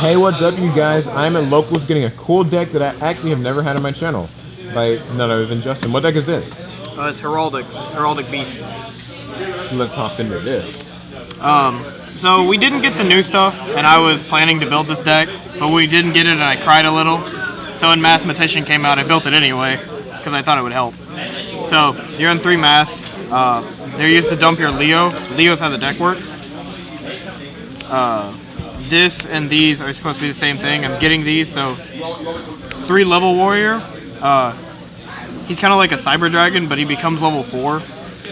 Hey, what's up, you guys? I'm at Locals getting a cool deck that I actually have never had on my channel by none other than Justin. What deck is this? It's Heraldic Beasts. Let's hop into this. So we didn't get the new stuff, and I was planning to build this deck, but we didn't get it, and I cried a little. So when Mathematician came out, I built it anyway, because I thought it would help. So, you're in 3 maths. They're used to dump your Leo. Leo's how the deck works. This and these are supposed to be the same thing. I'm getting these, so 3 level warrior. He's kind of like a cyber dragon, but he becomes level 4,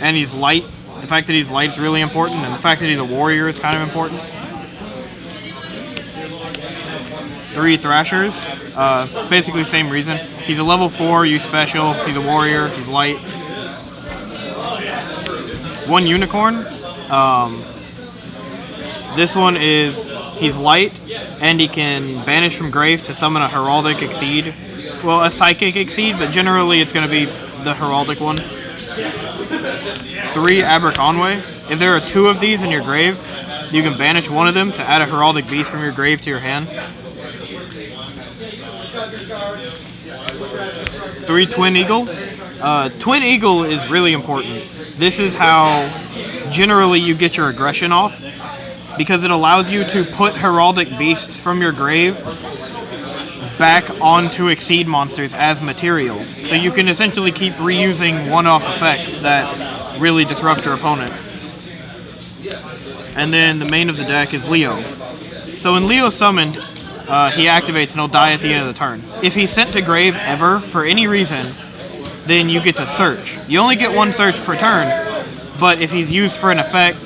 and he's light. The fact that he's light is really important, and the fact that he's a warrior is kind of important. 3 thrashers, basically same reason. He's a level 4, use special. He's a warrior. He's light. 1 unicorn. This one is, he's light, and he can banish from grave to summon a heraldic exceed. Well, a psychic exceed, but generally it's going to be the heraldic one. 3 Aberconway. If there are 2 of these in your grave, you can banish one of them to add a heraldic beast from your grave to your hand. 3 Twin Eagle. Twin Eagle is really important. This is how generally you get your aggression off, because it allows you to put heraldic beasts from your grave back onto exceed monsters as materials. So you can essentially keep reusing one-off effects that really disrupt your opponent. And then the main of the deck is Leo. So when Leo's summoned, he activates and he'll die at the end of the turn. If he's sent to grave ever, for any reason, then you get to search. You only get 1 search per turn, but if he's used for an effect,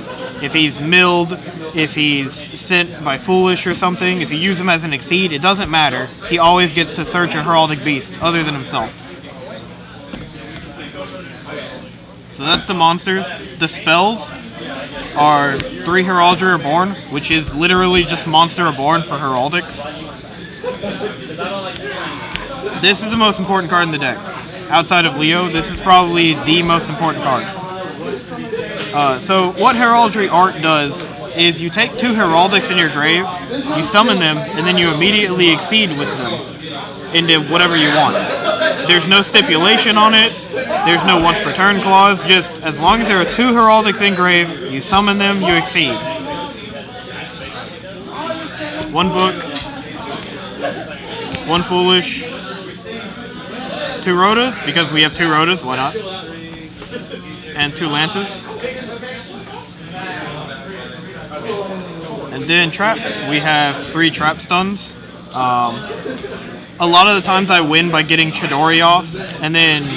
if he's milled, if he's sent by Foolish or something, if you use him as an exceed, it doesn't matter. He always gets to search a heraldic beast other than himself. So that's the monsters. The spells are 3 Heraldry Reborn, which is literally just Monster Reborn for heraldics. This is the most important card in the deck. Outside of Leo, this is probably the most important card. So what Heraldry Art does is you take 2 heraldics in your grave, you summon them, and then you immediately exceed with them into whatever you want. There's no stipulation on it, there's no once per turn clause, just as long as there are 2 heraldics in grave, you summon them, you exceed. 1 book, 1 Foolish, 2 Rotas, because we have 2 Rotas, why not? And 2 Lances. And then traps, we have 3 trap stuns. A lot of the times I win by getting Chidori off, and then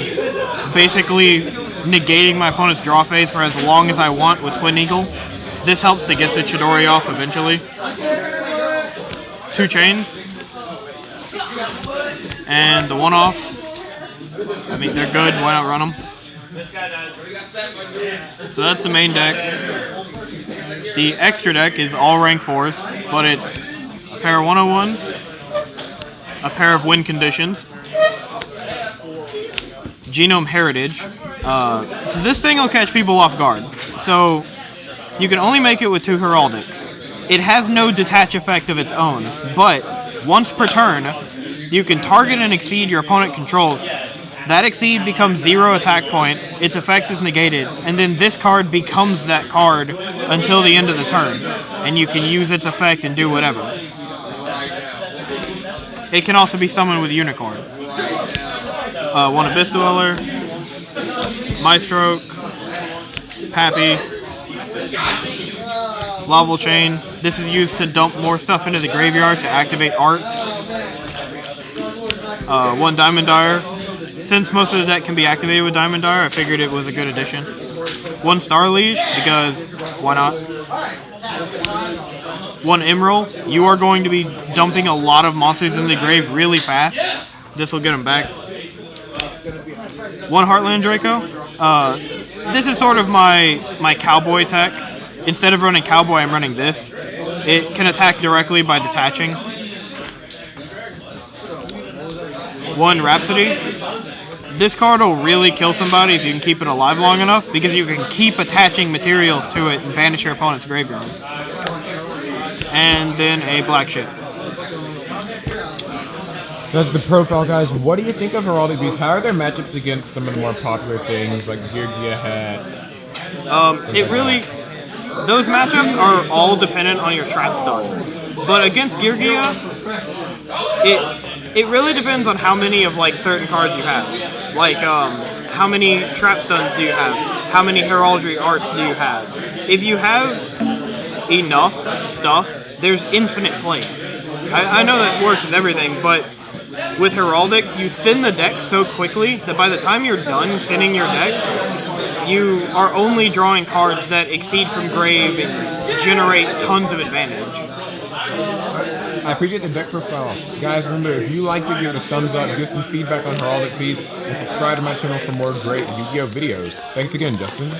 basically negating my opponent's draw phase for as long as I want with Twin Eagle. This helps to get the Chidori off eventually. 2 chains. And the one-offs. I mean, they're good, why not run them? So that's the main deck. The extra deck is all rank 4s, but it's a pair of 101s, a pair of win conditions, Genome Heritage. So this thing will catch people off guard. So you can only make it with 2 Heraldics. It has no detach effect of its own, but once per turn, you can target and exceed your opponent controls. That exceed becomes 0 attack points, its effect is negated, and then this card becomes that card until the end of the turn, and you can use its effect and do whatever. It can also be summoned with Unicorn. 1 Abyss Dweller, Maestroke, Pappy, Laval Chain. This is used to dump more stuff into the graveyard to activate art. 1 Diamond Dire. Since most of the deck can be activated with Diamond Dire, I figured it was a good addition. 1 Star Liege, because why not? 1 Emerald. You are going to be dumping a lot of monsters in the grave really fast. This will get them back. 1 Heartland Draco. This is sort of my cowboy tech. Instead of running cowboy, I'm running this. It can attack directly by detaching. 1 Rhapsody. This card will really kill somebody if you can keep it alive long enough, because you can keep attaching materials to it and banish your opponent's graveyard. And then a black ship. That's the profile, guys. What do you think of Heraldic Beast? How are their matchups against some of the more popular things like Gear Gear Hat? It really, those matchups are all dependent on your trap stun. But against Gear Gear, it really depends on how many of like certain cards you have. Like how many trap stuns do you have? How many heraldry arts do you have? If you have enough stuff, there's infinite planes. I know that works with everything, but with Heraldics, you thin the deck so quickly that by the time you're done thinning your deck, you are only drawing cards that exceed from grave and generate tons of advantage. I appreciate the deck profile. Guys, remember, if you like it, give it a thumbs up, give some feedback on Heraldic Beast, and subscribe to my channel for more great Yu-Gi-Oh! Videos. Thanks again, Justin.